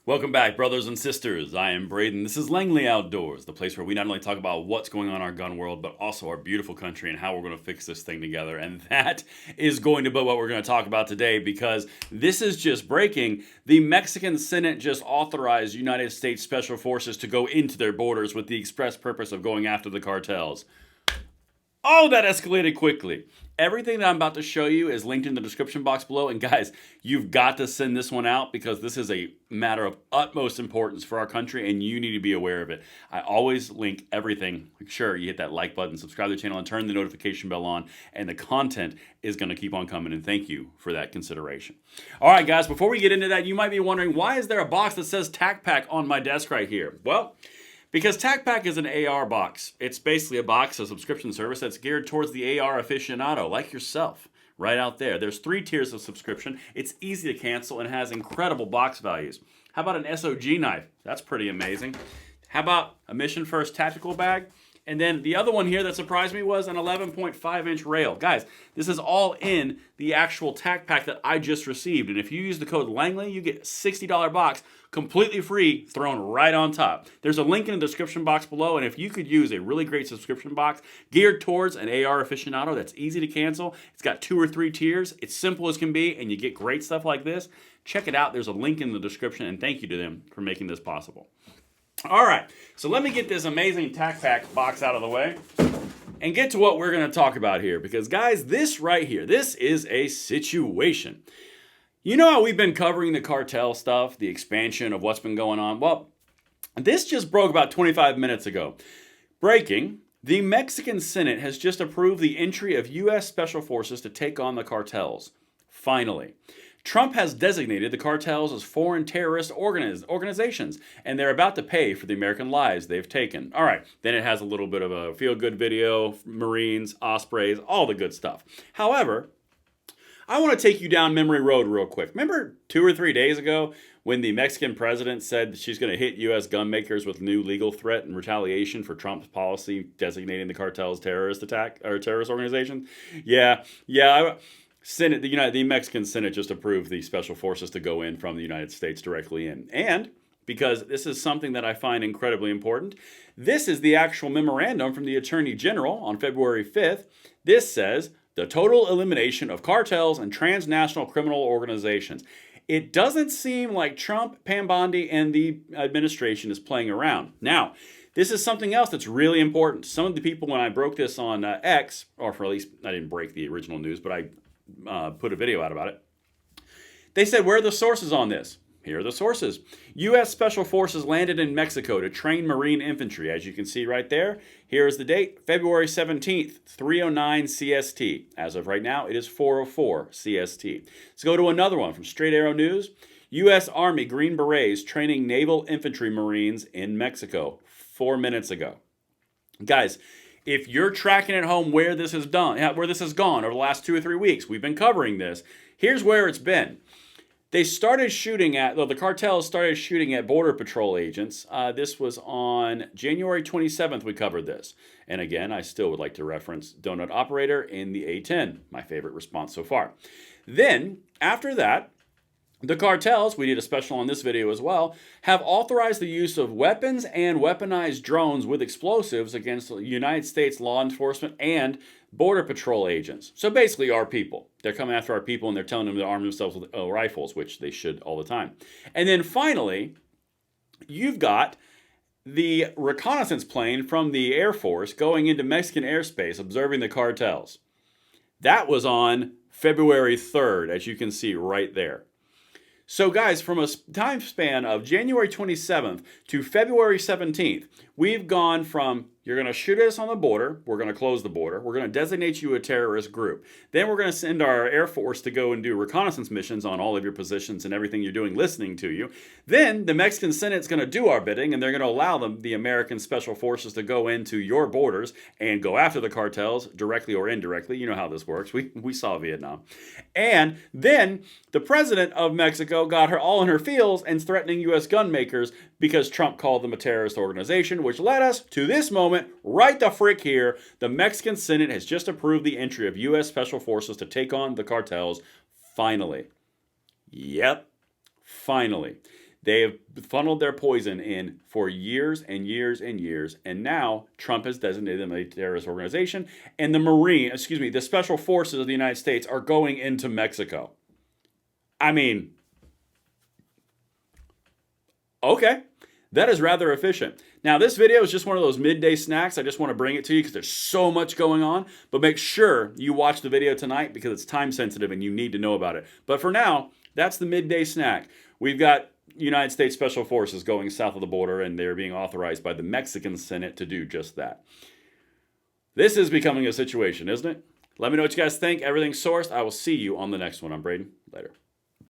Welcome back, brothers and sisters. I am Braden. This is Langley Outdoors, the place where we not only talk about what's going on in our gun world, but also our beautiful country and how we're going to fix this thing together. And that is going to be what we're going to talk about today, because this is just breaking. The Mexican Senate just authorized United States Special Forces to go into their borders with the express purpose of going after the cartels. Oh, that escalated quickly. Everything that I'm about to show you is linked in the description box below. And guys, you've got to send this one out because this is a matter of utmost importance for our country and you need to be aware of it. I always link everything. Make sure you hit that like button, subscribe to the channel, and turn the notification bell on. And the content is going to keep on coming. And thank you for that consideration. All right, guys, before we get into that, you might be wondering, why is there a box that says Tac Pack on my desk right here? Well, because Tac Pack is an AR box. It's basically a box, a subscription service that's geared towards the AR aficionado, like yourself, right out there. There's 3 tiers of subscription. It's easy to cancel and has incredible box values. How about an SOG knife? That's pretty amazing. How about a Mission First tactical bag? And then the other one here that surprised me was an 11.5-inch rail. Guys, this is all in the actual Tac Pack that I just received. And if you use the code Langley, you get a $60 box completely free thrown right on top. There's a link in the description box below. And if you could use a really great subscription box geared towards an AR aficionado that's easy to cancel, it's got 2 or 3 tiers, it's simple as can be, and you get great stuff like this, check it out. There's a link in the description, and thank you to them for making this possible. All right, so let me get this amazing Tac Pack box out of the way and get to what we're going to talk about here. Because, guys, this right here, this is a situation. You know how we've been covering the cartel stuff, the expansion of what's been going on? Well, this just broke about 25 minutes ago. Breaking, the Mexican Senate has just approved the entry of U.S. Special Forces to take on the cartels. Finally. Trump has designated the cartels as foreign terrorist organizations, and they're about to pay for the American lives they've taken. All right, then it has a little bit of a feel-good video, Marines, Ospreys, all the good stuff. However, I want to take you down memory road real quick. Remember 2 or 3 days ago when the Mexican president said that she's going to hit U.S. gun makers with new legal threat and retaliation for Trump's policy designating the cartels terrorist attack or terrorist organizations? Yeah. Senate, the Mexican Senate just approved the special forces to go in from the United States directly in. And because this is something that I find incredibly important, this is the actual memorandum from the Attorney General on February 5th. This says, the total elimination of cartels and transnational criminal organizations. It doesn't seem like Trump, Pam Bondi, and the administration is playing around. Now, this is something else that's really important. Some of the people, when I broke this on X, or for at least I didn't break the original news, but I put a video out about it. They said, where are the sources on this? Here are the sources. U.S. Special Forces landed in Mexico to train Marine infantry. As you can see right there, here is the date, February 17th, 3:09 CST. As of right now, it is 4:04 CST. Let's go to another one from Straight Arrow News. U.S. Army Green Berets training Naval Infantry Marines in Mexico 4 minutes ago. Guys, if you're tracking at home where this has gone over the last 2 or 3 weeks, we've been covering this. Here's where it's been. The cartels started shooting at Border Patrol agents. This was on January 27th, we covered this. And again, I still would like to reference Donut Operator in the A10, my favorite response so far. Then, after that, the cartels, we did a special on this video as well, have authorized the use of weapons and weaponized drones with explosives against United States law enforcement and Border Patrol agents. So basically our people. They're coming after our people and they're telling them to arm themselves with rifles, which they should all the time. And then finally, you've got the reconnaissance plane from the Air Force going into Mexican airspace, observing the cartels. That was on February 3rd, as you can see right there. So guys, from a time span of January 27th to February 17th, we've gone from, you're going to shoot us on the border, we're going to close the border, we're going to designate you a terrorist group. Then we're going to send our Air Force to go and do reconnaissance missions on all of your positions and everything you're doing, listening to you. Then the Mexican Senate's going to do our bidding, and they're going to allow the American Special Forces to go into your borders and go after the cartels, directly or indirectly. You know how this works. We saw Vietnam. And then the president of Mexico got her all in her feels and threatening U.S. gun makers because Trump called them a terrorist organization, which led us to this moment, right the frick here. The Mexican Senate has just approved the entry of U.S. Special Forces to take on the cartels. Finally. Yep. Finally. They have funneled their poison in for years and years and years, and now Trump has designated them a terrorist organization, and the special forces of the United States are going into Mexico. I mean, okay. That is rather efficient. Now, this video is just one of those midday snacks. I just want to bring it to you because there's so much going on. But make sure you watch the video tonight because it's time sensitive and you need to know about it. But for now, that's the midday snack. We've got United States Special Forces going south of the border, and they're being authorized by the Mexican Senate to do just that. This is becoming a situation, isn't it? Let me know what you guys think. Everything's sourced. I will see you on the next one. I'm Braden. Later.